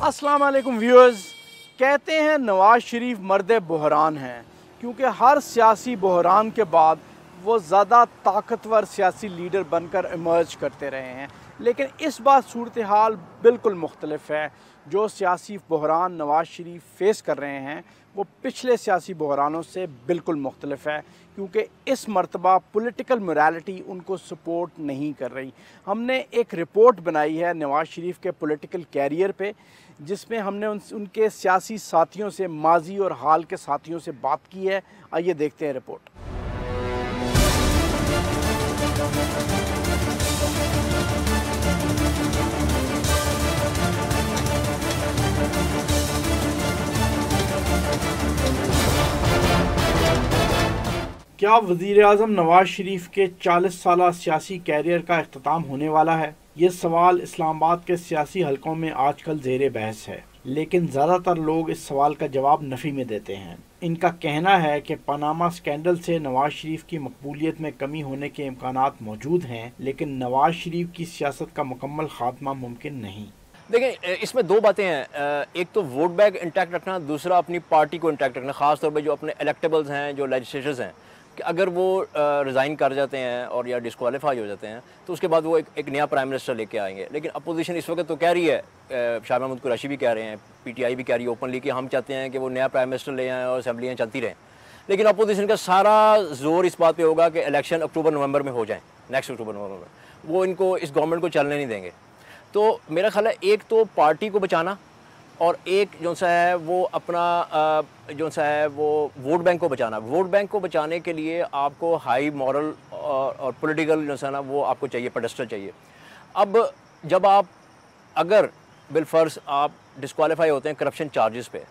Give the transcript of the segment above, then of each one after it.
अस्सलाम वालेकुम व्यूअर्स। कहते हैं नवाज शरीफ मर्द बहरान हैं, क्योंकि हर सियासी बहरान के बाद वो ज़्यादा ताकतवर सियासी लीडर बनकर इमर्ज करते रहे हैं। लेकिन इस बार सूरत हाल बिल्कुल मुख्तलिफ है। जो सियासी बहरान नवाज शरीफ फेस कर रहे हैं वो पिछले सियासी बहरानों से बिल्कुल मुख्तलिफ है, क्योंकि इस मरतबा पॉलिटिकल मोरालिटी उनको सपोर्ट नहीं कर रही। हमने एक रिपोर्ट बनाई है नवाज शरीफ के पॉलिटिकल कैरियर पे, जिसमें हमने उनके सियासी साथियों से, माजी और हाल के साथियों से बात की है। आइए देखते हैं रिपोर्ट। क्या वज़ीर-ए-आज़म नवाज शरीफ के 40 साला सियासी कैरियर का इख्तिताम होने वाला है? ये सवाल इस्लामाबाद के सियासी हलकों में आजकल ज़ेरे बहस है, लेकिन ज़्यादातर लोग इस सवाल का जवाब नफ़ी में देते हैं। इनका कहना है कि पनामा स्कैंडल से नवाज शरीफ की मकबूलियत में कमी होने के इम्कानात मौजूद हैं, लेकिन नवाज शरीफ की सियासत का मुकम्मल खात्मा मुमकिन नहीं। देखें, इसमें दो बातें हैं। एक तो वोट बैंक इंटैक्ट रखना, दूसरा अपनी पार्टी को इंटैक्ट रखना। ख़ास तौर पे जो अपने इलेक्टेबल्स हैं, जो लेजिस्लेटर्स हैं, कि अगर वो रिज़ाइन कर जाते हैं और या डिस्क्वालीफाई हो जाते हैं तो उसके बाद वो एक नया प्राइम मिनिस्टर लेके आएंगे। लेकिन अपोजिशन इस वक्त तो कह रही है, शाह महमूद कुरैशी भी कह रहे हैं, PTI भी कह रही है ओपनली कि हम चाहते हैं कि वो नया प्राइम मिनिस्टर ले आएँ और असम्बलियाँ चलती रहें। लेकिन अपोजिशन का सारा जोर इस बात पर होगा कि इलेक्शन अक्टूबर-नवंबर में हो जाएँ, नेक्स्ट अक्टूबर-नवंबर में। वो इनको, इस गवर्नमेंट को चलने नहीं देंगे। तो मेरा ख्याल है एक तो पार्टी को बचाना और एक जो सा है वो अपना जो सा है वो वोट बैंक को बचाना। वोट बैंक को बचाने के लिए आपको हाई मॉरल और पॉलिटिकल जो सा ना वो आपको चाहिए, पेडेस्टल चाहिए। अब जब आप अगर बिलफर्ज आप डिस्क्वालीफाई होते हैं करप्शन चार्जेस पे,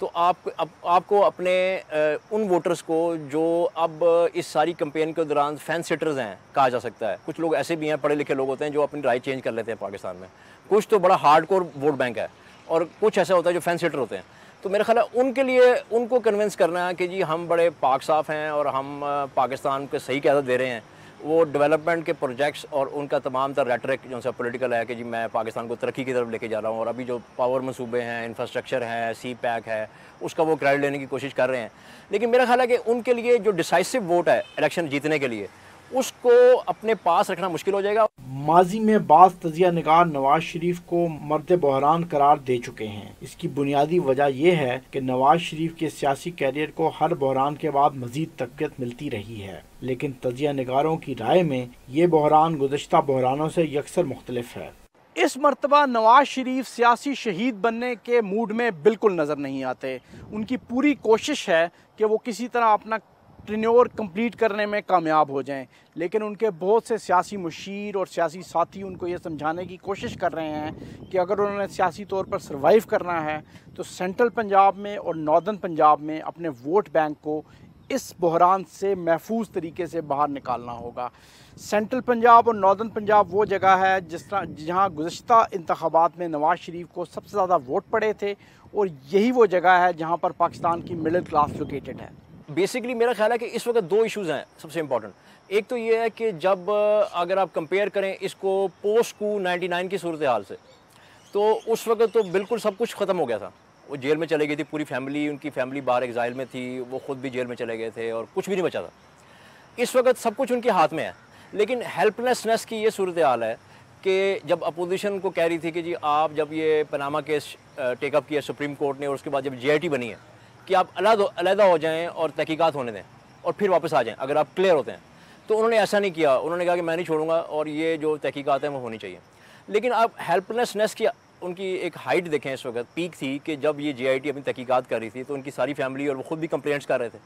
तो आपको अपने उन वोटर्स को जो अब इस सारी कैंपेन के दौरान फैन सिटर्स हैं कहा जा सकता है। कुछ लोग ऐसे भी हैं, पढ़े लिखे लोग होते हैं जो अपनी राय चेंज कर लेते हैं पाकिस्तान में। कुछ तो बड़ा हार्डकोर वोट बैंक है और कुछ ऐसा होता है जो फैन सिटर होते हैं। तो मेरा ख्याल है उनके लिए उनको कन्विंस करना है कि जी हम बड़े पाक साफ हैं और हम पाकिस्तान को सही क़यादत दे रहे हैं। वो डेवलपमेंट के प्रोजेक्ट्स और उनका तमाम तर रेटरिक जो सा पॉलिटिकल है कि जी मैं पाकिस्तान को तरक्की की तरफ लेके जा रहा हूँ, और अभी जो पावर मंसूबे हैं, इंफ्रास्ट्रक्चर है, CPAC है, उसका वो क्रेडिट लेने की कोशिश कर रहे हैं। लेकिन मेरा ख्याल है कि उनके लिए जो डिसाइसिव वोट है इलेक्शन जीतने के लिए, उसको अपने पास रखना मुश्किल हो जाएगा। माजी में बाज़ तजिया निगार नवाज शरीफ को मर्द बहरान करार दे चुके हैं। इसकी बुनियादी वजह यह है कि नवाज शरीफ के सियासी कैरियर को हर बहरान के बाद मजीद तक़वियत मिलती रही है, लेकिन तजिया निगारों की राय में ये बहरान गुज़श्ता बहरानों से यकसर मुख्तलिफ है। इस मरतबा नवाज शरीफ सियासी शहीद बनने के मूड में बिल्कुल नज़र नहीं आते। उनकी पूरी कोशिश है कि वो किसी तरह अपना टेन्योर कंप्लीट करने में कामयाब हो जाएं, लेकिन उनके बहुत से सियासी मुशीर और सियासी साथी उनको ये समझाने की कोशिश कर रहे हैं कि अगर उन्होंने सियासी तौर पर सर्वाइव करना है तो सेंट्रल पंजाब में और नॉर्दर्न पंजाब में अपने वोट बैंक को इस बहरान से महफूज तरीके से बाहर निकालना होगा। सेंट्रल पंजाब और नॉर्दर्न पंजाब वो जगह है जहाँ गुज़श्ता इंतखाबात में नवाज शरीफ को सबसे ज़्यादा वोट पड़े थे, और यही वो जगह है जहाँ पर पाकिस्तान की मिडिल क्लास लोकेटेड है। बेसिकली मेरा ख्याल है कि इस वक्त दो इश्यूज़ हैं सबसे इम्पॉर्टेंट। एक तो ये है कि जब अगर आप कंपेयर करें इसको पोस्ट कू 99 की सूरत हाल से, तो उस वक्त तो बिल्कुल सब कुछ ख़त्म हो गया था। वो जेल में चले गई थी पूरी फैमिली, उनकी फैमिली बाहर एग्जाइल में थी, वो ख़ुद भी जेल में चले गए थे और कुछ भी नहीं बचा था। इस वक्त सब कुछ उनके हाथ में है, लेकिन हेल्पलेसनेस की ये सूरत हाल है कि जब अपोजिशन को कह रही थी कि जी आप जब ये पनामा केस टेकअप किया सुप्रीम कोर्ट ने, और उसके बाद जब GIT बनी है कि आप अलहदा हो जाएं और तहकीकात होने दें और फिर वापस आ जाएं अगर आप क्लियर होते हैं, तो उन्होंने ऐसा नहीं किया। उन्होंने कहा कि मैं नहीं छोड़ूंगा और ये जो तहकीकात हैं वो होनी चाहिए। लेकिन आप हेल्पलेसनेस की उनकी एक हाइट देखें, इस वक्त पीक थी कि जब ये GIT अपनी तहकीकात कर रही थी तो उनकी सारी फैमिली और वो खुद भी कंप्लेंट्स कर रहे थे,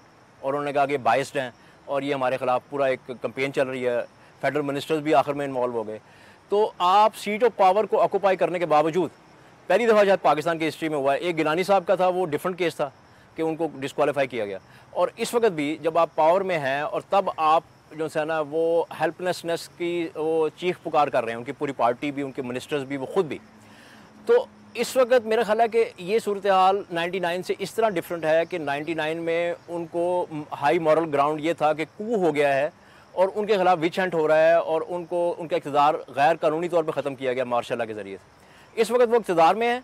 और उन्होंने कहा कि बाइस्ड हैं और ये हमारे ख़िलाफ़ पूरा एक कंपेन चल रही है। फेडरल मिनिस्टर्स भी आखिर में इन्वॉल्व हो गए। तो आप सीट ऑफ पावर को ऑक्यूपाई करने के बावजूद, पहली दफ़ा शायद पाकिस्तान की हिस्ट्री में हुआ है, एक गिलानी साहब का था, वो डिफरेंट केस था कि उनको डिस्क्वालीफाई किया गया, और इस वक्त भी जब आप पावर में हैं और तब आप जो है ना वो हेल्पलेसनेस की वो चीख पुकार कर रहे हैं, उनकी पूरी पार्टी भी, उनके मिनिस्टर्स भी, वो खुद भी। तो इस वक्त मेरा ख्याल है कि ये सूरत हाल 99 से इस तरह डिफरेंट है कि 99 में उनको हाई मॉरल ग्राउंड ये था कि कू हो गया है और उनके खिलाफ विच हंट हो रहा है और उनको उनका इक़्तिदार गैर कानूनी तौर पर ख़त्म किया गया मार्शल लॉ के ज़रिए से। इस वक्त वो इक़्तिदार में है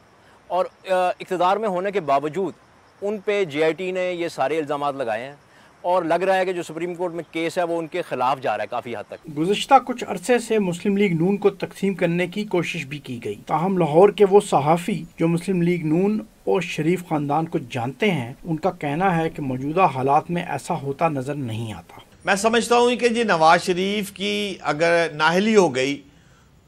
और इक़्तिदार में होने के बावजूद उन पे JIT ने ये सारे इल्ज़ामात लगाए हैं और लग रहा है कि जो सुप्रीम कोर्ट में केस है वो उनके खिलाफ जा रहा है काफ़ी हद तक। गुज़िश्ता कुछ अरसे से मुस्लिम लीग नून को तकसीम करने की कोशिश भी की गई, ताहम लाहौर के वो सहाफ़ी जो मुस्लिम लीग नून और शरीफ ख़ानदान को जानते हैं, उनका कहना है कि मौजूदा हालात में ऐसा होता नज़र नहीं आता। मैं समझता हूँ कि जी नवाज शरीफ की अगर नाहली हो गई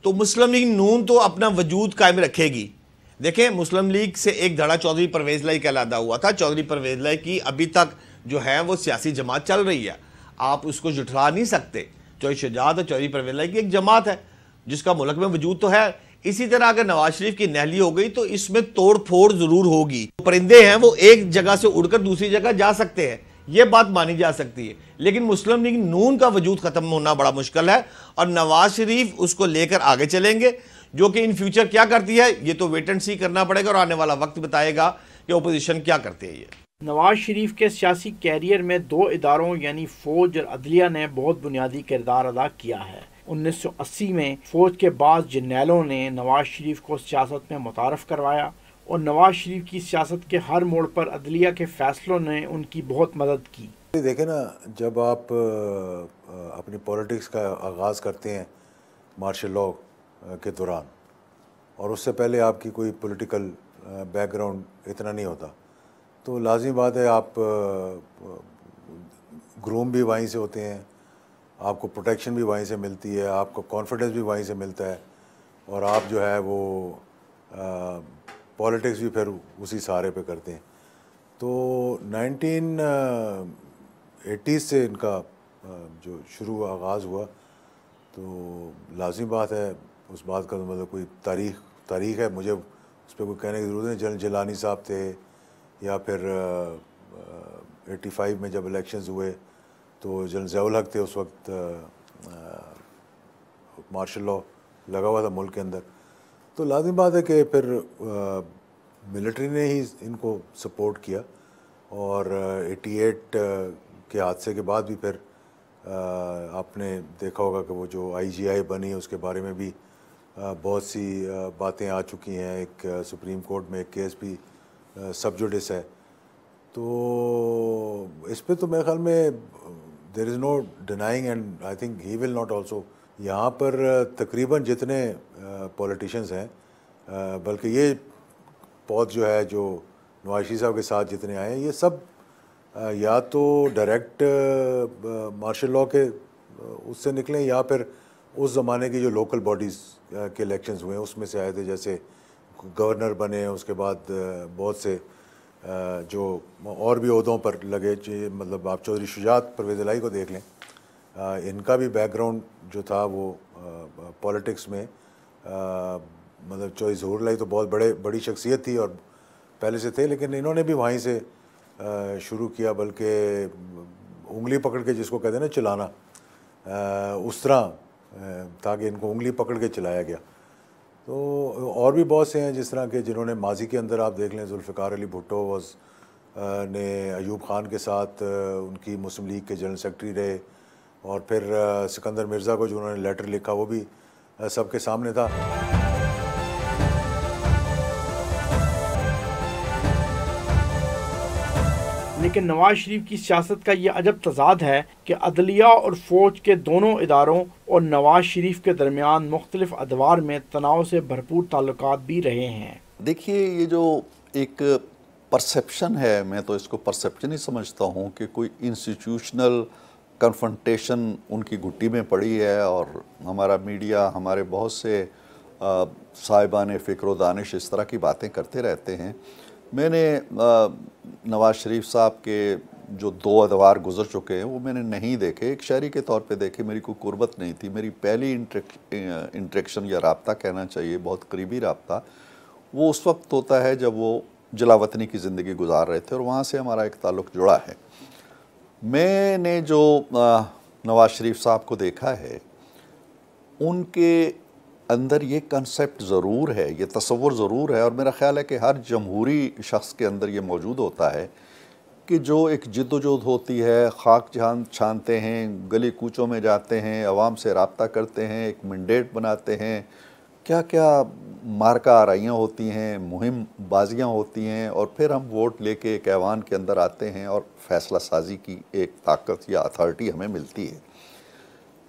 तो मुस्लिम लीग नून तो अपना वजूद कायम रखेगी। देखें, मुस्लिम लीग से एक धड़ा चौधरी परवेज़ लाई का अलहदा हुआ था। चौधरी परवेज़ लाई की अभी तक जो है वो सियासी जमात चल रही है, आप उसको जुठला नहीं सकते। चौधरी शुजात और चौधरी परवेज़ लाई की एक जमात है जिसका मुल्क में वजूद तो है। इसी तरह अगर नवाज शरीफ की नाहली हो गई तो इसमें तोड़ फोड़ जरूर होगी। परिंदे हैं वो एक जगह से उड़कर दूसरी जगह जा सकते हैं, ये बात मानी जा सकती है, लेकिन मुस्लिम लीग नून का वजूद खत्म होना बड़ा मुश्किल है और नवाज शरीफ उसको लेकर आगे चलेंगे। जो कि इन फ्यूचर क्या करती है ये तो वेट एंड सी करना पड़ेगा और आने वाला वक्त बताएगा कि ओपोजिशन क्या करती है। ये नवाज शरीफ के सियासी कैरियर में दो इदारों यानी फौज और अदलिया ने बहुत बुनियादी किरदार अदा किया है। 1980 में फौज के बाद जर्नैलों ने नवाज शरीफ को सियासत में मुतारफ़ करवाया और नवाज शरीफ की सियासत के हर मोड़ पर अदलिया के फैसलों ने उनकी बहुत मदद की। देखें ना, जब आप अपनी पॉलिटिक्स का आगाज़ करते हैं मार्शल लॉ के दौरान और उससे पहले आपकी कोई पॉलिटिकल बैकग्राउंड इतना नहीं होता, तो लाज़मी बात है आप ग्रूम भी वहीं से होते हैं, आपको प्रोटेक्शन भी वहीं से मिलती है, आपको कॉन्फिडेंस भी वहीं से मिलता है और आप जो है वो पॉलिटिक्स भी फिर उसी सहारे पे करते हैं। तो 1980 से इनका जो शुरू आगाज़ हुआ, तो लाज़मी बात है उस बात का मतलब कोई तारीख़ है, मुझे उस पर कोई कहने की ज़रूरत नहीं। जनरल जिलानी साहब थे या फिर 85 में जब इलेक्शंस हुए तो जनरल ज़ियाउल हक थे, उस वक्त मार्शल लॉ लगा हुआ था मुल्क के अंदर। तो लाज़मी बात है कि फिर मिलिट्री ने ही इनको सपोर्ट किया और 88 के हादसे के बाद भी फिर आपने देखा होगा कि वो जो IGI बनी उसके बारे में भी बहुत सी बातें आ चुकी हैं। एक सुप्रीम कोर्ट में एक केस भी सब जुडिस है, तो इस पे तो मेरे ख्याल में there is no denying and I think he will not also. यहाँ पर तकरीबन जितने पॉलिटिशियंस हैं, बल्कि ये पौध जो है जो नवाज शरीफ साहब के साथ जितने आए हैं, ये सब या तो डायरेक्ट मार्शल लॉ के उससे निकले या फिर उस ज़माने की जो लोकल बॉडीज़ के इलेक्शंस हुए उसमें से आए थे। जैसे गवर्नर बने, उसके बाद बहुत से जो और भी ओहदों पर लगे, मतलब आप चौधरी शुजात परवेज़ लाई को देख लें, इनका भी बैकग्राउंड जो था वो पॉलिटिक्स में, मतलब चौधरी ज़हूर लाई तो बहुत बड़ी शख्सियत थी और पहले से थे, लेकिन इन्होंने भी वहीं से शुरू किया, बल्कि उंगली पकड़ के जिसको कहते हैं ना चलाना, उस तरह था कि इनको उंगली पकड़ के चलाया गया। तो और भी बहुत से हैं जिस तरह के जिन्होंने माजी के अंदर आप देख लें, जुल्फ़िकार अली भुट्टो ने अयूब ख़ान के साथ उनकी मुस्लिम लीग के जनरल सेक्रेटरी रहे और फिर सिकंदर मिर्ज़ा को जो उन्होंने लेटर लिखा वो भी सबके सामने था। लेकिन नवाज शरीफ की सियासत का ये अजब तजाद है कि अदलिया और फौज के दोनों इदारों और नवाज शरीफ के दरमियान मुख्तलिफ अदवार में तनाव से भरपूर ताल्लुकात भी रहे हैं। देखिए, ये जो एक परसेप्शन है, मैं तो इसको परसेप्शन ही समझता हूँ कि कोई इंस्टीट्यूशनल कन्फ्रंटेशन उनकी घुट्टी में पड़ी है और हमारा मीडिया, हमारे बहुत से साहिबान फ़िक्र व दानिश इस तरह की बातें करते रहते हैं। मैंने नवाज़ शरीफ साहब के जो 2 अदवार गुज़र चुके हैं वो मैंने नहीं देखे, एक शहरी के तौर पे देखे, मेरी कोई कुर्बत नहीं थी। मेरी पहली इंटरेक्शन या रब्ता कहना चाहिए, बहुत करीबी रब्ता, वो उस वक्त होता है जब वो जलावतनी की ज़िंदगी गुजार रहे थे और वहाँ से हमारा एक ताल्लुक़ जुड़ा है। मैंने जो नवाज़ शरीफ साहब को देखा है, उनके अंदर ये कंसेप्ट ज़रूर है, ये तसव्वुर ज़रूर है और मेरा ख़्याल है कि हर जमहूरी शख्स के अंदर ये मौजूद होता है कि जो एक जिद्दोजहद होती है, खाक छानते हैं, गली कूचों में जाते हैं, आवाम से रब्ता करते हैं, एक मैंडेट बनाते हैं, क्या क्या मार्का आराइयाँ होती हैं, मुहिम बाजियाँ होती हैं, और फिर हम वोट लेके एक ऐवान के अंदर आते हैं और फैसला साजी की एक ताकत या अथॉरिटी हमें मिलती है।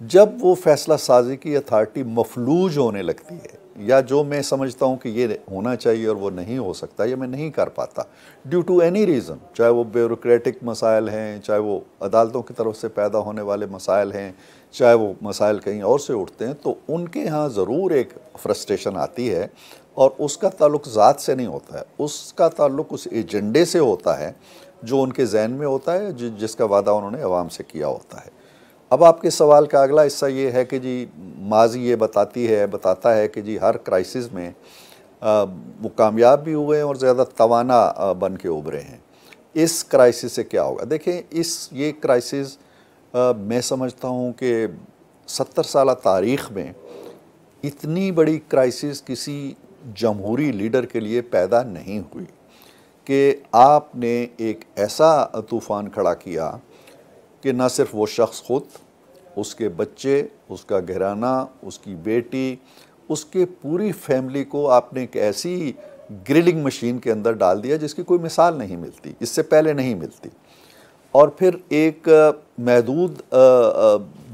जब वो फैसला साजी की अथॉरिटी मफलूज होने लगती है, या जो मैं समझता हूँ कि ये होना चाहिए और वो नहीं हो सकता या मैं नहीं कर पाता ड्यू टू एनी रीज़न, चाहे वो ब्यूरोक्रेटिक मसाइल हैं, चाहे वो अदालतों की तरफ से पैदा होने वाले मसाइल हैं, चाहे वो मसाइल कहीं और से उठते हैं, तो उनके यहाँ ज़रूर एक फ्रस्ट्रेशन आती है, और उसका ताल्लुक ज़ात से नहीं होता है, उसका ताल्लुक उस एजेंडे से होता है जो उनके जहन में होता है, जिसका वादा उन्होंने अवाम से किया होता है। अब आपके सवाल का अगला हिस्सा ये है कि जी माजी ये बताता है कि जी हर क्राइसिस में वो कामयाब भी हुए हैं और ज़्यादा तवाना बन के उभरे हैं। इस क्राइसिस से क्या होगा? देखें, ये क्राइसिस मैं समझता हूँ कि 70 साल तारीख़ में इतनी बड़ी क्राइसिस किसी जमहूरी लीडर के लिए पैदा नहीं हुई कि आपने एक ऐसा तूफ़ान खड़ा किया कि ना सिर्फ वो शख्स खुद, उसके बच्चे, उसका घराना, उसकी बेटी, उसके पूरी फैमिली को आपने एक ऐसी ग्रिलिंग मशीन के अंदर डाल दिया जिसकी कोई मिसाल नहीं मिलती, इससे पहले नहीं मिलती। और फिर एक महदूद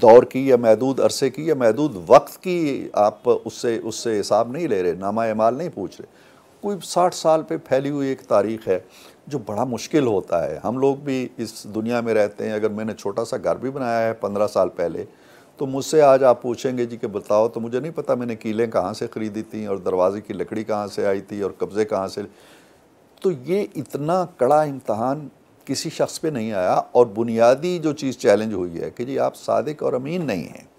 दौर की या महदूद अरसे की या महदूद वक्त की आप उससे हिसाब नहीं ले रहे, नामा एमाल नहीं पूछ रहे। कोई 60 साल पे फैली हुई एक तारीख़ है जो बड़ा मुश्किल होता है। हम लोग भी इस दुनिया में रहते हैं। अगर मैंने छोटा सा घर भी बनाया है 15 साल पहले, तो मुझसे आज आप पूछेंगे जी कि बताओ, तो मुझे नहीं पता मैंने कीलें कहाँ से ख़रीदी थी और दरवाजे की लकड़ी कहाँ से आई थी और कब्ज़े कहाँ से। तो ये इतना कड़ा इम्तहान किसी शख्स पे नहीं आया। और बुनियादी जो चीज़ चैलेंज हुई है कि जी आप सादिक और अमीन नहीं हैं।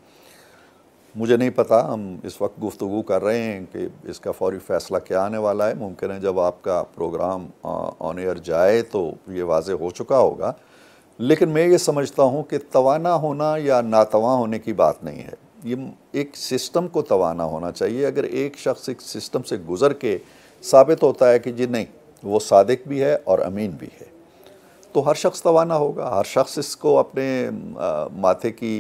मुझे नहीं पता, हम इस वक्त गुफ्तगू कर रहे हैं कि इसका फौरी फ़ैसला क्या आने वाला है। मुमकिन है जब आपका प्रोग्राम ऑन एयर जाए तो ये वाज़े हो चुका होगा। लेकिन मैं ये समझता हूँ कि तवाना होना या नातवा होने की बात नहीं है, ये एक सिस्टम को तवाना होना चाहिए। अगर एक शख्स एक सिस्टम से गुज़र के साबित होता है कि जी नहीं, वो सादिक भी है और अमीन भी है, तो हर शख्स तवाना होगा। हर शख्स इसको अपने माथे की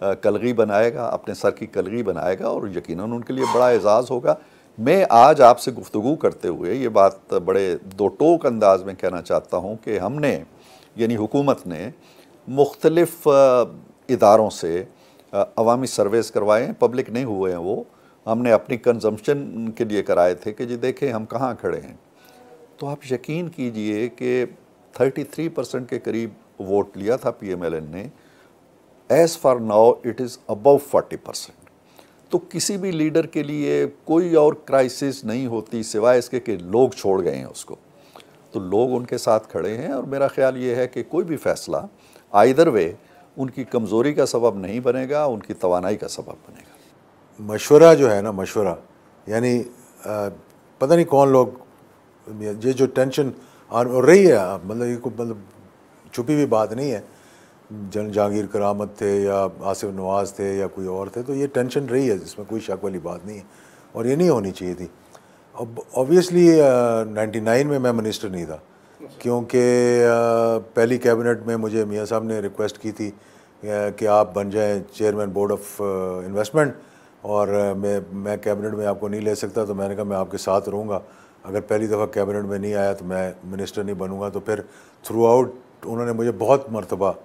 कलगी बनाएगा, अपने सर की कलगी बनाएगा, और यकीनन उनके लिए बड़ा एजाज़ होगा। मैं आज आपसे गुफ्तगू करते हुए ये बात बड़े दो टोक अंदाज में कहना चाहता हूँ कि हमने, यानी हुकूमत ने, मुख्तलिफ़ इदारों से अवामी सर्वेस करवाए हैं, पब्लिक नहीं हुए हैं वो, हमने अपनी कंजम्पशन के लिए कराए थे कि जी देखें हम कहाँ खड़े हैं। तो आप यकीन कीजिए कि 33% के करीब वोट लिया था PMLN ने। As far now it is above 40%। तो किसी भी लीडर के लिए कोई और क्राइसिस नहीं होती सिवाय इसके कि लोग छोड़ गए हैं उसको। तो लोग उनके साथ खड़े हैं, और मेरा ख्याल ये है कि कोई भी फ़ैसला आइदर वे उनकी कमज़ोरी का सबब नहीं बनेगा, उनकी तवानाई का सबब बनेगा। मशवरा जो है ना, मशवरा यानी पता नहीं कौन लोग, ये जो टेंशन आ रही है, मतलब छुपी हुई बात नहीं है। जहांगीर करामत थे या आसिफ नवाज़ थे या कोई और थे, तो ये टेंशन रही है, इसमें कोई शक वाली बात नहीं है, और ये नहीं होनी चाहिए थी। अब ऑब्वियसली 99 में मैं मिनिस्टर नहीं था, क्योंकि पहली कैबिनेट में मुझे मियाँ साहब ने रिक्वेस्ट की थी कि आप बन जाएं चेयरमैन बोर्ड ऑफ इन्वेस्टमेंट, और मैं कैबिनेट में आपको नहीं ले सकता। तो मैंने कहा मैं आपके साथ रहूँगा, अगर पहली दफ़ा कैबिनेट में नहीं आया तो मैं मिनिस्टर नहीं बनूँगा। तो फिर थ्रू आउट उन्होंने मुझे बहुत मरतबा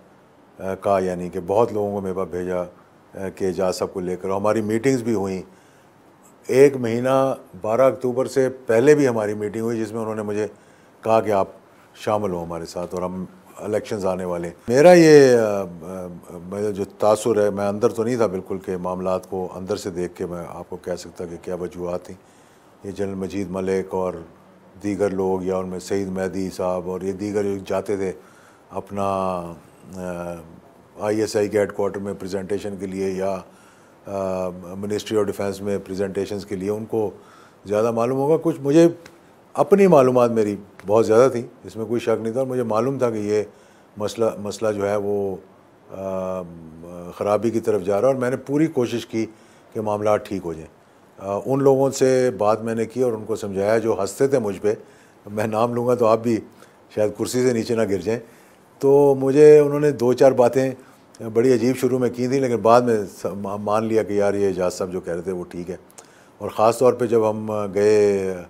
कहा, यानी कि बहुत लोगों को मेरे पास भेजा कि एजाज साहब को लेकर। हमारी मीटिंग्स भी हुई, 1 महीना 12 अक्टूबर से पहले भी हमारी मीटिंग हुई, जिसमें उन्होंने मुझे कहा कि आप शामिल हो हमारे साथ, और हम इलेक्शंस आने वाले। मेरा ये जो तासुर है, मैं अंदर तो नहीं था बिल्कुल के मामलात को अंदर से देख के मैं आपको कह सकता कि क्या वजूहत थी। ये जनरल मजीद मलिक और दीगर लोग, या उनमें सईद मेहदी साहब और ये दीगर जो जाते थे अपना ISI के हेडक्वार्टर में प्रेजेंटेशन के लिए या मिनिस्ट्री ऑफ डिफेंस में प्रेजेंटेशंस के लिए, उनको ज़्यादा मालूम होगा। कुछ मुझे अपनी मालूमात मेरी बहुत ज़्यादा थी, इसमें कोई शक नहीं था, और मुझे मालूम था कि ये मसला जो है वो ख़राबी की तरफ जा रहा है, और मैंने पूरी कोशिश की कि मामला ठीक हो जाए। उन लोगों से बात मैंने की और उनको समझाया जो हंसते थे मुझ पर, मैं नाम लूँगा तो आप भी शायद कुर्सी से नीचे ना गिर जाएँ। तो मुझे उन्होंने 2-4 बातें बड़ी अजीब शुरू में की थी, लेकिन बाद में मान लिया कि यार ये एजाज साहब जो कह रहे थे वो ठीक है। और ख़ास तौर पे जब हम गए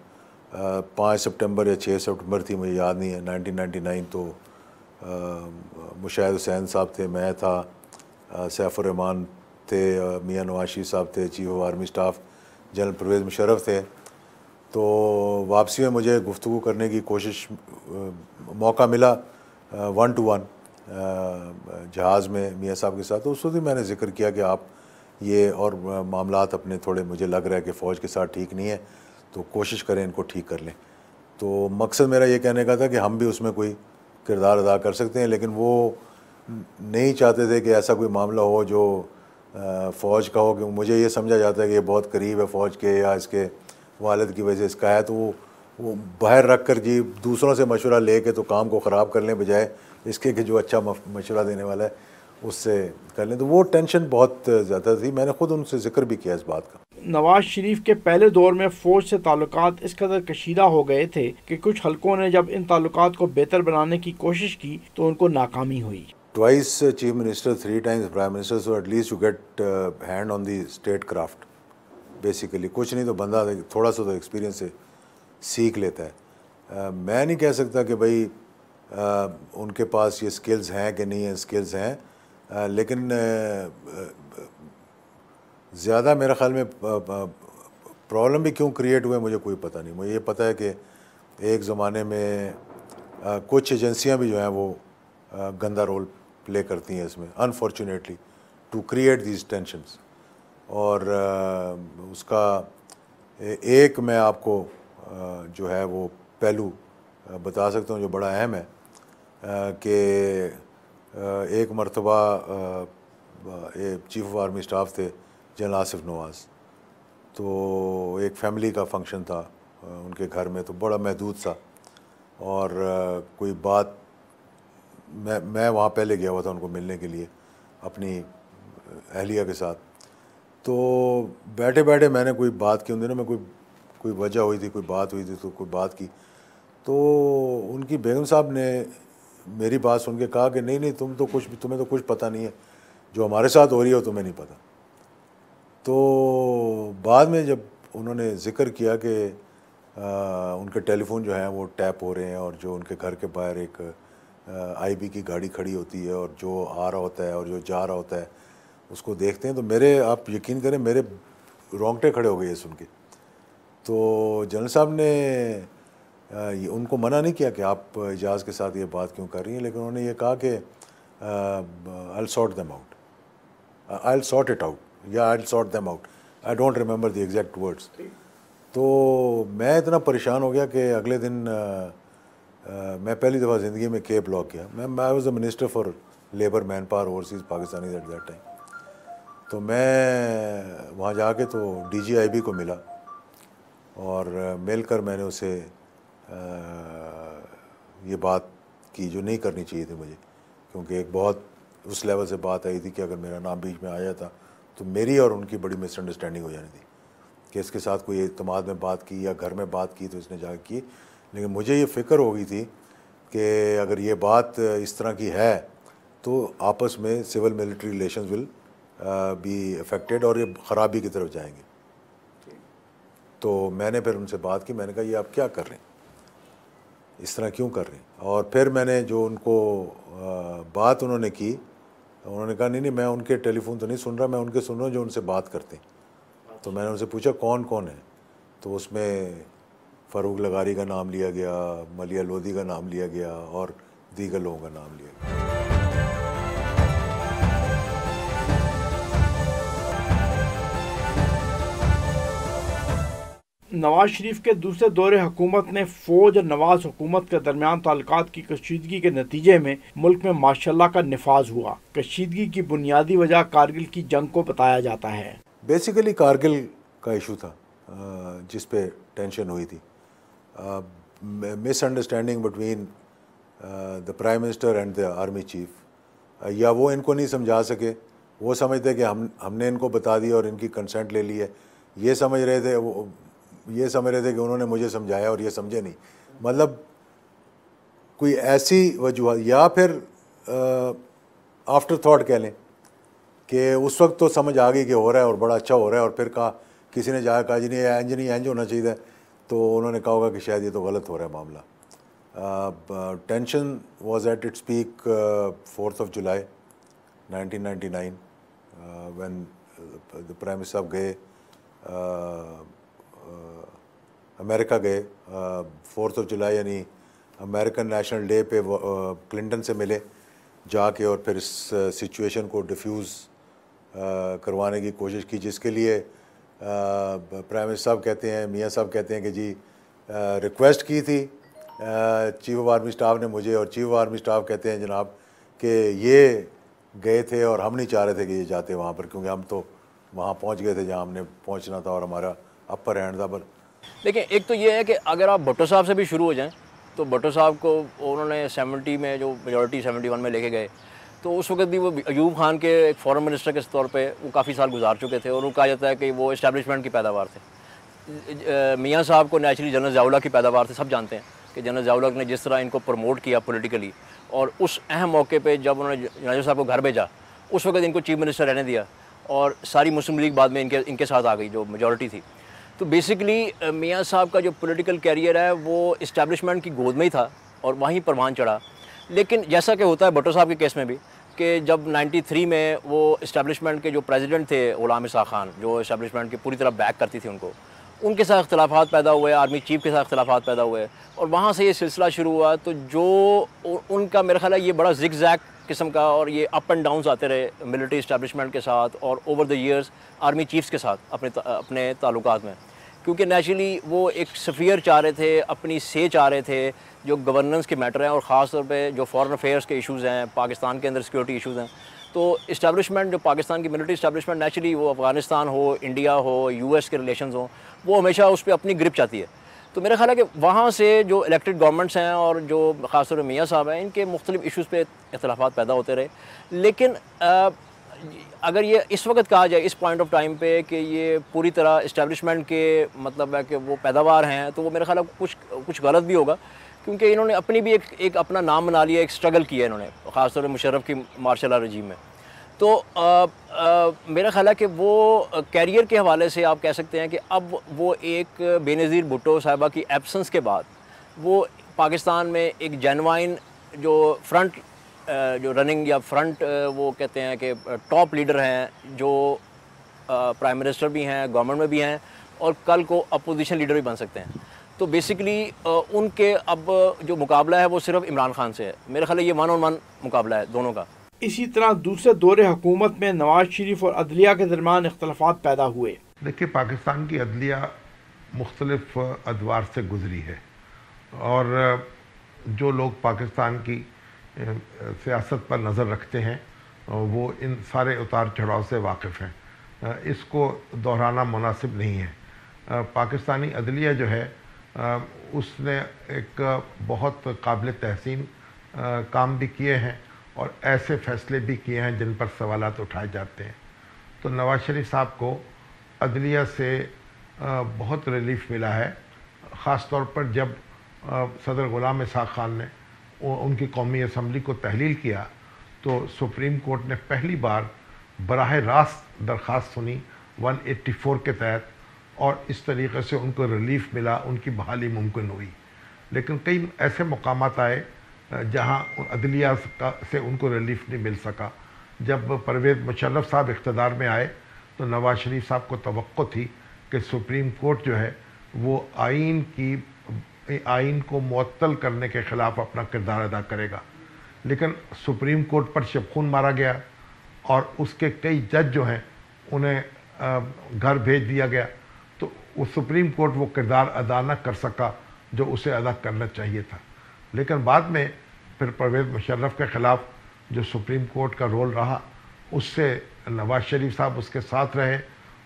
5 सितंबर या 6 सितंबर थी, मुझे याद नहीं है, 1999, तो मुशाहिद हुसैन साहब थे, मैं था, सैफुर रहमान थे, मियां नवाज शरीफ साहब थे, chief of army staff general Pervez Musharraf थे। तो वापसी में मुझे गुफ्तगू करने की कोशिश, मौका मिला 1 to 1 जहाज़ में मियाँ साहब के साथ। तो उस वक्त ही मैंने ज़िक्र किया कि आप ये और मामलात अपने थोड़े, मुझे लग रहा है कि फ़ौज के साथ ठीक नहीं है, तो कोशिश करें इनको ठीक कर लें। तो मकसद मेरा ये कहने का था कि हम भी उसमें कोई किरदार अदा कर सकते हैं, लेकिन वो नहीं चाहते थे कि ऐसा कोई मामला हो जो फ़ौज का हो, कि मुझे ये समझा जाता है कि ये बहुत करीब है फ़ौज के या इसके वालिद की वजह से इसका है, तो वो बाहर रख कर जी दूसरों से मशवरा ले के तो काम को ख़राब करने बजाय इसके कि जो अच्छा मशवरा देने वाला है उससे कर लें। तो वो टेंशन बहुत ज़्यादा थी, मैंने ख़ुद उनसे ज़िक्र भी किया इस बात का। नवाज शरीफ के पहले दौर में फ़ौज से ताल्लुकात इस कदर कशीदा हो गए थे कि कुछ हलकों ने जब इन ताल्लुकात को बेहतर बनाने की कोशिश की तो उनको नाकामी हुई। Twice Chief Minister, 3 times Prime Minister, so at least you get hand on the state craft basically। कुछ नहीं तो बंदा थोड़ा सा तो एक्सपीरियंस से सीख लेता है। मैं नहीं कह सकता कि भाई उनके पास ये स्किल्स हैं कि नहीं है, स्किल्स हैं, लेकिन ज़्यादा मेरे ख़्याल में प्रॉब्लम भी क्यों क्रिएट हुए मुझे कोई पता नहीं। मुझे ये पता है कि एक ज़माने में कुछ एजेंसियां भी जो हैं वो गंदा रोल प्ले करती हैं इसमें, unfortunately, to create these tensions. और उसका एक मैं आपको जो है वो पहलू बता सकता हूँ जो बड़ा अहम है, कि एक मरतबा चीफ ऑफ आर्मी स्टाफ थे जनरल आसिफ नवाज़, तो एक फैमिली का फंक्शन था उनके घर में, तो बड़ा महदूद सा, और कोई बात, मैं वहाँ पहले गया हुआ था उनको मिलने के लिए अपनी अहलिया के साथ। तो बैठे बैठे मैंने कोई बात की, उन दिनों में कोई वजह हुई थी, कोई बात हुई थी, तो कोई बात की, तो उनकी बेगम साहब ने मेरी बात सुन के कहा कि नहीं नहीं, तुम्हें तो कुछ पता नहीं है, जो हमारे साथ हो रही है तुम्हें नहीं पता। तो बाद में जब उन्होंने ज़िक्र किया कि उनके टेलीफोन जो हैं वो टैप हो रहे हैं, और जो उनके घर के बाहर एक आईबी की गाड़ी खड़ी होती है, और जो आ रहा होता है और जो जा रहा होता है उसको देखते हैं, तो मेरे, आप यकीन करें, मेरे रोंगटे खड़े हो गए ये सुन के। तो जनरल साहब ने उनको मना नहीं किया कि आप एजाज़ के साथ ये बात क्यों कर रही हैं, लेकिन उन्होंने ये कहा कि I will sort them out, I will sort it out, या I will sort them out, I don't remember the exact words. तो मैं इतना परेशान हो गया कि अगले दिन मैं पहली दफ़ा ज़िंदगी में के ब्लॉक किया। I was the minister for labour, man power, overseas Pakistani at that time. तो मैं वहाँ जाके तो DGIB को मिला, और मिलकर मैंने उसे ये बात की जो नहीं करनी चाहिए थी मुझे, क्योंकि एक बहुत उस लेवल से बात आई थी कि अगर मेरा नाम बीच में आ जाता तो मेरी और उनकी बड़ी मिसअंडरस्टैंडिंग हो जानी थी, कि इसके साथ कोई इत्तेमाद में बात की या घर में बात की तो इसने जाकर की। लेकिन मुझे ये फ़िक्र हो गई थी कि अगर ये बात इस तरह की है तो आपस में civil military relations will be affected, और ये ख़राबी की तरफ जाएंगे। तो मैंने फिर उनसे बात की, मैंने कहा ये आप क्या कर रहे हैं, इस तरह क्यों कर रहे हैं। और फिर मैंने जो उनको बात उन्होंने की, उन्होंने कहा नहीं नहीं, मैं उनके टेलीफोन तो नहीं सुन रहा, मैं उनके सुन रहा हूँ जो उनसे बात करते हैं। तो मैंने उनसे पूछा कौन कौन है, तो उसमें फ़ारूक लगारी का नाम लिया गया, मलिया लोधी का नाम लिया गया, और दीगर लोगों का नाम लिया गया। नवाज शरीफ के दूसरे दौरे हुकूमत ने फ़ौज और नवाज हुकूमत के दरमियान ताल्लुकात की कशीदगी के नतीजे में मुल्क में माशाल्लाह का नफाज हुआ। कशीदगी की बुनियादी वजह कारगिल की जंग को बताया जाता है। बेसिकली कारगिल का इशू था जिस पे टेंशन हुई थी, misunderstanding between the prime minister and the army chief, या वो इनको नहीं समझा सके, वो समझते कि हमने इनको बता दिया और इनकी कंसेंट ले ली है, ये समझ रहे थे कि उन्होंने मुझे समझाया और ये समझे नहीं। मतलब कोई ऐसी वजूहत, या फिर आफ्टर थॉट कह लें कि उस वक्त तो समझ आ गई कि हो रहा है और बड़ा अच्छा हो रहा है, और फिर कहा किसी ने जाकर कहा जी नहीं इंज होना चाहिए, तो उन्होंने कहा होगा कि शायद ये तो गलत हो रहा है मामला। Tension was at its peak 4th of July 1999 when the prime minister साहब गए अमेरिका गए 4th of July यानी अमेरिकन नेशनल डे पे क्लिंटन से मिले जाके, और फिर इस सिचुएशन को डिफ्यूज़ करवाने की कोशिश की, जिसके लिए प्राइम मिनिस्टर साहब कहते हैं, मियाँ साहब कहते हैं कि जी रिक्वेस्ट की थी चीफ ऑफ आर्मी स्टाफ ने मुझे, और चीफ ऑफ आर्मी स्टाफ कहते हैं जनाब कि ये गए थे और हम नहीं चाह रहे थे कि ये जाते वहाँ पर, क्योंकि हम तो वहाँ पहुँच गए थे जहाँ हमने पहुँचना था और हमारा अपर हैंड था। पर देखिए, एक तो ये है कि अगर आप भुट्टो साहब से भी शुरू हो जाएं तो भुट्टो साहब को उन्होंने 70 में जो मेजॉरिटी 71 में लेके गए, तो उस वक्त भी वो अयूब खान के एक फॉरेन मिनिस्टर के तौर पे वो काफ़ी साल गुजार चुके थे, और वो कहा जाता है कि वो इस्टेब्लिशमेंट की पैदावार थे। मियाँ साहब को नेचुरली जनरल ज़ियाउल्ला की पैदावार थे। सब जानते हैं कि जनरल ज़ियाउल्ला ने जिस तरह इनको प्रमोट किया पॉलिटिकली, और उस अहम मौके पे जब उन्होंने नवाज़ साहब को घर भेजा, उस वक्त इनको चीफ मिनिस्टर रहने दिया, और सारी मुस्लिम लीग बाद में इनके साथ आ गई जो मेजॉरिटी थी। तो बेसिकली मियाँ साहब का जो पॉलिटिकल कैरियर है वो इस्टेब्लिशमेंट की गोद में ही था और वहीं परवान चढ़ा। लेकिन जैसा कि होता है भुट्टो साहब के केस में भी, कि जब 93 में वो इस्टेब्लिशमेंट के जो प्रेसिडेंट थे गुलाम इसाक़ खान, जो इस्टेब्लिशमेंट की पूरी तरह बैक करती थी उनको, उनके साथ इख्तलाफात पैदा हुए, आर्मी चीफ के साथ इख्तलाफात पैदा हुए, और वहाँ से ये सिलसिला शुरू हुआ। तो जो उनका मेरा ख्याल है ये बड़ा जिग जैग किस्म का, और ये अप एंड डाउन्स आते रहे मिलिट्री इस्टेब्लिशमेंट के साथ और over the years army chiefs के साथ अपने ताल्लुकात में, क्योंकि नेचुरली वो एक सफ़ीयर चाह रहे थे, अपनी से चाह रहे थे जो गवर्नेंस के मैटर हैं, और ख़ास तौर पे जो फॉरेन अफेयर्स के इश्यूज़ हैं, पाकिस्तान के अंदर सिक्योरिटी इश्यूज़ हैं। तो इस्टेब्लिशमेंट जो पाकिस्तान की मिलिट्री इस्टेब्लिशमेंट नेचुरली वो अफ़गानिस्तान हो, इंडिया हो, यूएस के रिलेशंस हों, वो हमेशा उस पर अपनी ग्रिप चाहती है। तो मेरा ख्याल है कि वहाँ से जो इलेक्टेड गवर्नमेंट्स हैं और जो ख़ास तौर पर मियाँ साहब हैं, इनके मुख्तलिफ इशूज़ पे इख्तलाफात पैदा होते रहे। लेकिन अगर ये इस वक्त कहा जाए इस पॉइंट ऑफ टाइम पे कि ये पूरी तरह इस्टेब्लिशमेंट के मतलब है कि वो पैदावार हैं, तो वो मेरा ख्याल है कुछ गलत भी होगा, क्योंकि इन्होंने अपनी भी एक अपना नाम बना लिया, एक स्ट्रगल किया इन्होंने, ख़ास तौर पर मुशर्रफ की मार्शल लॉ रजीम में। तो मेरा ख्याल है कि वो कैरियर के हवाले से आप कह सकते हैं कि अब वो एक बेनज़ीर भुट्टो साहिबा की एब्सेंस के बाद वो पाकिस्तान में एक जेन्युइन जो फ्रंट जो रनिंग या फ्रंट वो कहते हैं कि टॉप लीडर हैं, जो प्राइम मिनिस्टर भी हैं, गवर्नमेंट में भी हैं, और कल को अपोजिशन लीडर भी बन सकते हैं। तो बेसिकली उनके अब जो मुकाबला है वो सिर्फ इमरान खान से है। मेरा ख्याल है ये 1-on-1 मुकाबला है दोनों का। इसी तरह दूसरे दौरे हुकूमत में नवाज शरीफ और अदलिया के दरमियान इख्तलाफात पैदा हुए। देखिए, पाकिस्तान की अदलिया मुख्तलिफ अदवार से गुजरी है, और जो लोग पाकिस्तान की सियासत पर नज़र रखते हैं वो इन सारे उतार चढ़ाव से वाकिफ़ हैं। इसको दोहराना मुनासिब नहीं है। पाकिस्तानी अदलिया जो है उसने एक बहुत काबिल तहसीन काम भी किए हैं और ऐसे फ़ैसले भी किए हैं जिन पर सवालात उठाए जाते हैं। तो नवाज शरीफ साहब को अदलिया से बहुत रिलीफ मिला है, ख़ास तौर पर जब सदर गुलाम इसाक़ खान ने उनकी कौमी असम्बली को तहलील किया, तो सुप्रीम कोर्ट ने पहली बार बराह रास्त दरख्वास्त सुनी 184 के तहत, और इस तरीक़े से उनको रिलीफ मिला, उनकी बहाली मुमकिन हुई। लेकिन कई ऐसे मकामात आए जहां अदलिया से उनको रिलीफ नहीं मिल सका। जब परवेज़ मुशर्रफ साहब इक़्तिदार में आए तो नवाज शरीफ साहब को तवक्को थी कि सुप्रीम कोर्ट जो है वो आइन को मुअत्तल करने के ख़िलाफ़ अपना किरदार अदा करेगा। लेकिन सुप्रीम कोर्ट पर शबखून मारा गया और उसके कई जज जो हैं उन्हें घर भेज दिया गया, तो वो सुप्रीम कोर्ट वो किरदार अदा न कर सका जो उसे अदा करना चाहिए था। लेकिन बाद में फिर परवेज़ मुशर्रफ के ख़िलाफ़ जो सुप्रीम कोर्ट का रोल रहा, उससे नवाज शरीफ साहब उसके साथ रहे,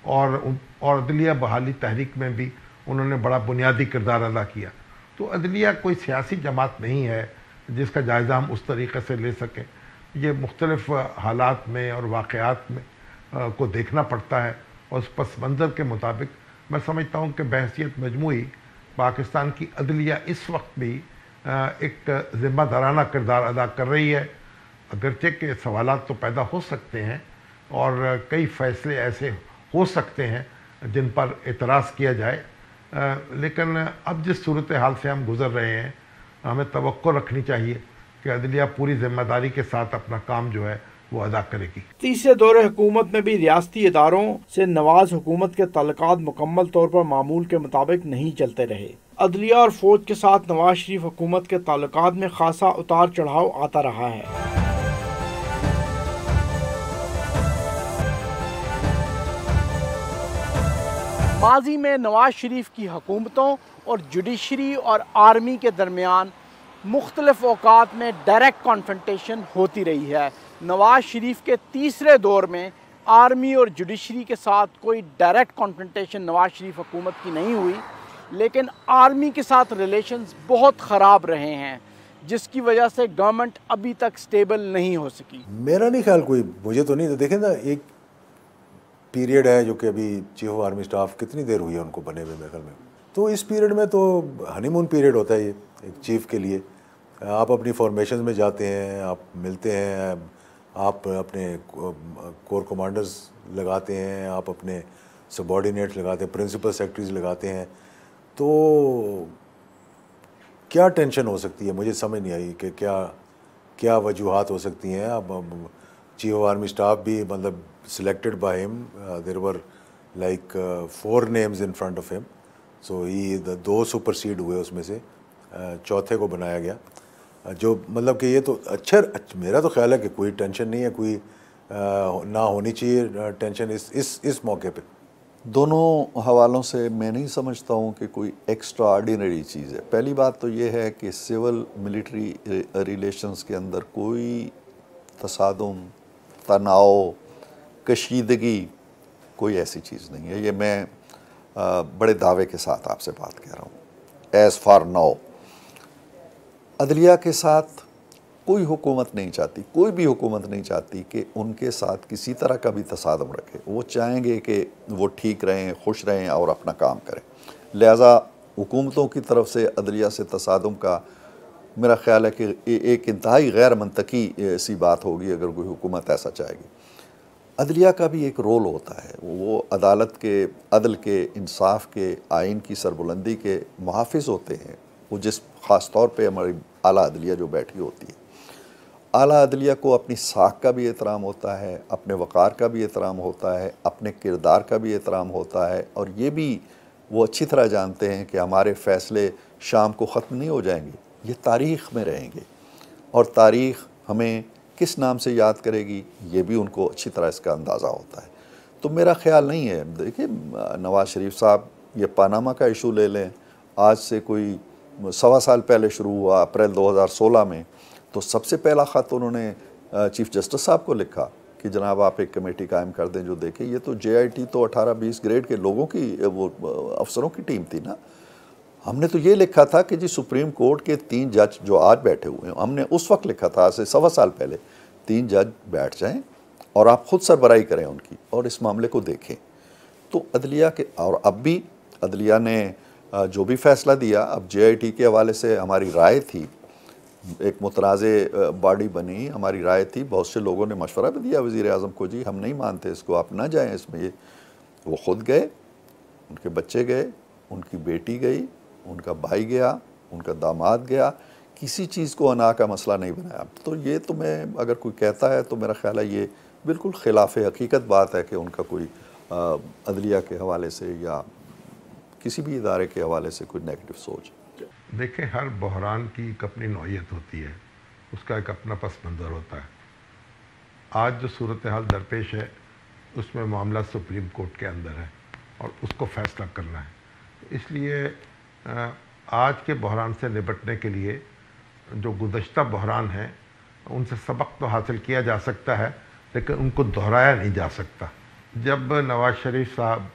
और अदलिया बहाली तहरीक में भी उन्होंने बड़ा बुनियादी किरदार अदा किया। तो अदलिया कोई सियासी जमात नहीं है जिसका जायज़ा हम उस तरीक़े से ले सकें। ये मुख्तलिफ़ हालात में और वाक़यात में को देखना पड़ता है, और उस पस मंज़र के मुताबिक मैं समझता हूँ कि बहसीत मजमूई पाकिस्तान की अदलिया इस वक्त भी एक ज़िम्मेदाराना किरदार अदा कर रही है। अगरचे के सवालात तो पैदा हो सकते हैं और कई फ़ैसले ऐसे हो सकते हैं जिन पर एतराज़ किया जाए, लेकिन अब जिस सूरत हाल से हम गुज़र रहे हैं, हमें तवक्को रखनी चाहिए कि अदलिया पूरी जिम्मेदारी के साथ अपना काम जो है वो अदा करेगी। तीसरे दौरे हुकूमत में भी रियासती इदारों से नवाज हुकूमत के ताल्लुकात मुकम्मल तौर पर मामूल के मुताबिक नहीं चलते रहे। अदलिया और फौज के साथ नवाज शरीफ हुकूमत के ताल्लुकात में खासा उतार चढ़ाव आता रहा है। माजी में नवाज शरीफ की हुकूमतों और जुडिशरी और आर्मी के दरमियान मुख्तलिफ औकात में डायरेक्ट कॉन्फ्रंटेशन होती रही है। नवाज शरीफ के तीसरे दौर में आर्मी और जुडिशरी के साथ कोई डायरेक्ट कॉन्फ्रंटेशन नवाज शरीफ हुकूमत की नहीं हुई, लेकिन आर्मी के साथ रिलेशंस बहुत ख़राब रहे हैं, जिसकी वजह से गवर्नमेंट अभी तक स्टेबल नहीं हो सकी। मेरा नहीं ख्याल कोई, मुझे तो नहीं, तो देखें ना, एक पीरियड है जो कि अभी चीफ ऑफ आर्मी स्टाफ कितनी देर हुई है उनको बने हुए मेरे ख्याल में, तो इस पीरियड में तो हनीमून पीरियड होता है ये एक चीफ के लिए। आप अपनी फॉर्मेशन में जाते हैं, आप मिलते हैं, आप अपने कोर कमांडर्स लगाते हैं, आप अपने सबॉर्डिनेट्स लगाते हैं, प्रिंसिपल सेक्रेटरीज लगाते हैं, तो क्या टेंशन हो सकती है? मुझे समझ नहीं आई कि क्या वजूहात हो सकती हैं। अब चीफ ऑफ आर्मी स्टाफ भी मतलब selected by him, there were like 4 names in front of him, so he 2 supersede हुए, उसमें से चौथे को बनाया गया, जो मतलब कि ये तो अच्छा, मेरा तो ख्याल है कि कोई टेंशन नहीं है, कोई ना होनी चाहिए टेंशन इस मौके पे। दोनों हवालों से मैं नहीं समझता हूँ कि कोई एक्स्ट्रा ऑर्डिनरी चीज़ है। पहली बात तो ये है कि सिविल मिलिट्री रिलेशंस के अंदर कोई तसादुम, तनाव, कशीदगी कोई ऐसी चीज़ नहीं है। ये मैं बड़े दावे के साथ आपसे बात कह रहा हूँ। एज़ फार नाउ अदलिया के साथ कोई हुकूमत नहीं चाहती, कोई भी हुकूमत नहीं चाहती कि उनके साथ किसी तरह का भी तसादम रखे। वो चाहेंगे कि वो ठीक रहें, खुश रहें और अपना काम करें। लिहाजा हुकूमतों की तरफ से अदलिया से तसादम का मेरा ख्याल है कि एक इंतहाई गैर मंतकी सी बात होगी अगर कोई हुकूमत ऐसा चाहेगी। अदलिया का भी एक रोल होता है, वो अदालत के, अदल के, इंसाफ के, आइन की सरबुलंदी के मुहाफ़िज़ होते हैं। वो जिस ख़ास तौर पे हमारी आला अदलिया जो बैठी होती है, आला अदलिया को अपनी साख का भी एहतराम होता है, अपने वक़ार का भी एहतराम होता है, अपने किरदार का भी एहतराम होता है, और ये भी वो अच्छी तरह जानते हैं कि हमारे फ़ैसले शाम को ख़त्म नहीं हो जाएंगे, ये तारीख़ में रहेंगे, और तारीख़ हमें किस नाम से याद करेगी ये भी उनको अच्छी तरह इसका अंदाज़ा होता है। तो मेरा ख़्याल नहीं है, देखिए नवाज़ शरीफ साहब, ये पानामा का इशू ले लें, आज से कोई 1.25 साल पहले शुरू हुआ, अप्रैल 2016 में, तो सबसे पहला ख़त उन्होंने चीफ़ जस्टिस साहब को लिखा कि जनाब आप एक कमेटी कायम कर दें जो देखे। ये तो JIT तो 18-20 ग्रेड के लोगों की, वो अफसरों की टीम थी ना। हमने तो ये लिखा था कि जी सुप्रीम कोर्ट के 3 जज जो आज बैठे हुए हैं, हमने उस वक्त लिखा था, आज से 1.25 साल पहले, 3 जज बैठ जाएं और आप ख़ुद सरबराही करें उनकी और इस मामले को देखें। तो अदलिया के, और अब भी अदलिया ने जो भी फ़ैसला दिया, अब JIT के हवाले से हमारी राय थी, एक मुतनाज़े बॉडी बनी, हमारी राय थी, बहुत से लोगों ने मशवरा भी दिया वज़ीर आज़म को, जी हम नहीं मानते इसको, आप ना जाएं इसमें। ये वो ख़ुद गए, उनके बच्चे गए, उनकी बेटी गई, उनका भाई गया, उनका दामाद गया, किसी चीज़ को अना का मसला नहीं बनाया। तो ये तो मैं, अगर कोई कहता है तो मेरा ख्याल है ये बिल्कुल खिलाफ हकीकत बात है कि उनका कोई अदलिया के हवाले से या किसी भी इदारे के हवाले से कोई नेगेटिव सोच। देखें, हर बहरान की एक अपनी नौयत होती है, उसका एक अपना पस मंज़र होता है। आज जो सूरत हाल दरपेश है उसमें मामला सुप्रीम कोर्ट के अंदर है और उसको फ़ैसला करना है। इसलिए आज के बहरान से निपटने के लिए जो गुज़श्ता बहरान हैं उनसे सबक तो हासिल किया जा सकता है, लेकिन उनको दोहराया नहीं जा सकता। जब नवाज़ शरीफ साहब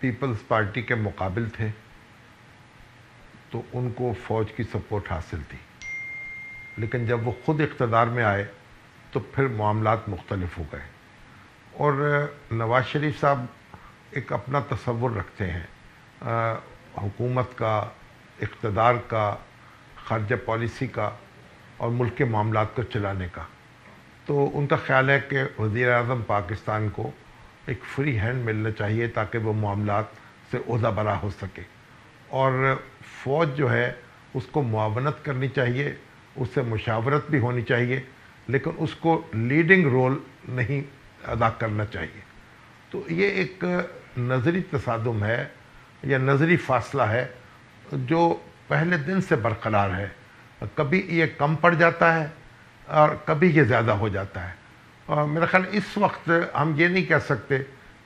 पीपल्स पार्टी के मुकाबिल थे तो उनको फ़ौज की सपोर्ट हासिल थी, लेकिन जब वो ख़ुद इक़्तिदार में आए तो फिर मामलात मुख्तलिफ हो गए। और नवाज़ शरीफ साहब एक अपना तसव्वुर रखते हैं हुकूमत का, इक़्तिदार का, ख़ारजा पॉलिसी का और मुल्क के मामलात को चलाने का। तो उनका ख़्याल है कि वज़ीर आज़म पाकिस्तान को एक फ्री हैंड मिलना चाहिए ताकि वो मामलात से ओहदा बरा हो सके। और फ़ौज जो है उसको मुआवनत करनी चाहिए, उससे मुशावरत भी होनी चाहिए, लेकिन उसको लीडिंग रोल नहीं अदा करना चाहिए। तो ये एक नज़री तसादुम है या नज़री फासला है जो पहले दिन से बरकरार है। कभी ये कम पड़ जाता है और कभी ये ज़्यादा हो जाता है। और मेरा ख्याल इस वक्त हम ये नहीं कह सकते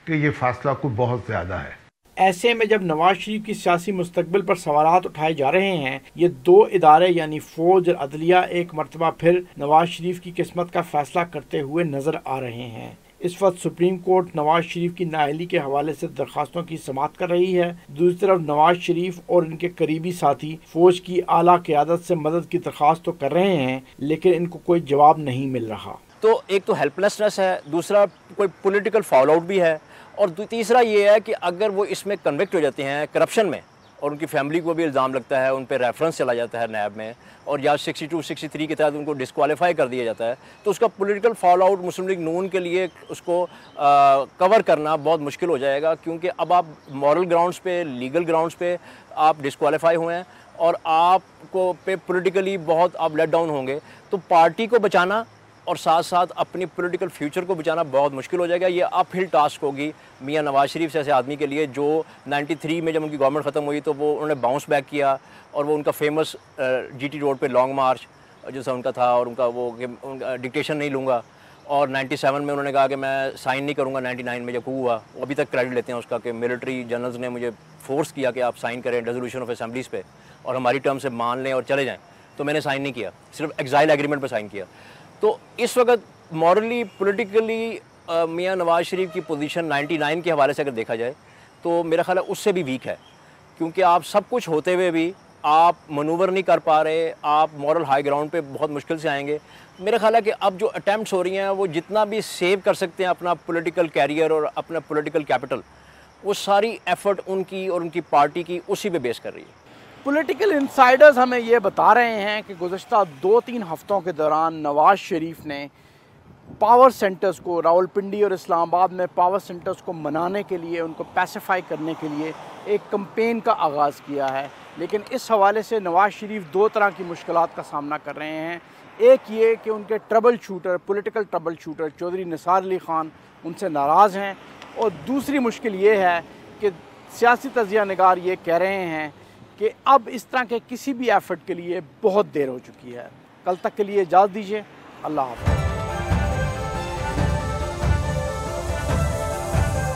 कि ये फासला कोई बहुत ज़्यादा है। ऐसे में जब नवाज शरीफ की सियासी मुस्तकबिल पर सवालात उठाए जा रहे हैं, ये दो इदारे यानी फौज और अदलिया एक मरतबा फिर नवाज शरीफ की किस्मत का फैसला करते हुए नजर आ रहे हैं। इस वक्त सुप्रीम कोर्ट नवाज शरीफ की नाअहली के हवाले से दरखास्तों की समाअत कर रही है। दूसरी तरफ नवाज शरीफ और इनके करीबी साथी फौज की आला क़यादत से मदद की दरख्वास्त तो कर रहे हैं, लेकिन इनको कोई जवाब नहीं मिल रहा। तो एक तो हेल्पलेसनेस है, दूसरा कोई पॉलिटिकल फॉल आउट भी है, और तीसरा ये है कि अगर वो इसमें कन्विक्ट हो जाते हैं करप्शन में और उनकी फैमिली को भी इल्ज़ाम लगता है, उन पर रेफरेंस चला जाता है नैब में और या 62-63 के तहत उनको डिस्क्वालीफाई कर दिया जाता है, तो उसका पॉलिटिकल फॉल आउट मुस्लिम लीग नून के लिए उसको कवर करना बहुत मुश्किल हो जाएगा, क्योंकि अब आप मॉरल ग्राउंड्स पे, लीगल ग्राउंड्स पे आप डिस्क्वालीफाई हुए हैं और आपको पे पॉलिटिकली बहुत आप लेट डाउन होंगे। तो पार्टी को बचाना और साथ साथ अपनी पॉलिटिकल फ्यूचर को बचाना बहुत मुश्किल हो जाएगा। ये अपहिल टास्क होगी मियां नवाज शरीफ जैसे आदमी के लिए, जो 93 में जब उनकी गवर्नमेंट ख़त्म हुई तो वो उन्होंने बाउंस बैक किया और वो उनका फेमस GT रोड पे लॉन्ग मार्च जैसा उनका था, और उनका वो डिक्टेशन नहीं लूँगा, और 97 में उन्होंने कहा कि मैं साइन नहीं करूँगा। 99 में जब हुआ, वो अभी तक क्रेडिट लेते हैं उसका कि मिलिट्री जनरल्स ने मुझे फोर्स किया कि आप साइन करें रेजोल्यूशन ऑफ असेंबलीज़ पे और हमारी टर्म से मान लें और चले जाएँ, तो मैंने साइन नहीं किया, सिर्फ एक्साइल एग्रीमेंट पर साइन किया। तो इस वक्त मॉरली पॉलिटिकली मियां नवाज शरीफ की पोजीशन 99 के हवाले से अगर देखा जाए तो मेरा ख्याल है उससे भी वीक है, क्योंकि आप सब कुछ होते हुए भी आप मनूवर नहीं कर पा रहे, आप मॉरल हाई ग्राउंड पे बहुत मुश्किल से आएंगे। मेरा ख्याल है कि अब जो अटैम्प्ट्स हो रही हैं वो जितना भी सेव कर सकते हैं अपना पॉलिटिकल कैरियर और अपना पॉलिटिकल कैपिटल, वो सारी एफर्ट उनकी और उनकी पार्टी की उसी पे बेस कर रही है। पॉलिटिकल इंसाइडर्स हमें ये बता रहे हैं कि गुज़श्ता 2-3 हफ्तों के दौरान नवाज शरीफ ने पावर सेंटर्स को, रावलपिंडी और इस्लामाबाद में पावर सेंटर्स को मनाने के लिए, उनको पैसिफाई करने के लिए एक कैंपेन का आगाज़ किया है। लेकिन इस हवाले से नवाज शरीफ 2 तरह की मुश्किलात का सामना कर रहे हैं। एक ये कि उनके troubleshooter, political troubleshooter Chaudhry Nisar Ali Khan उनसे नाराज़ हैं, और दूसरी मुश्किल ये है कि सियासी तजिया निगार ये कह रहे हैं कि अब इस तरह के किसी भी एफर्ट के लिए बहुत देर हो चुकी है। कल तक के लिए इजाज़त दीजिए। अल्लाह हाफ़िज़।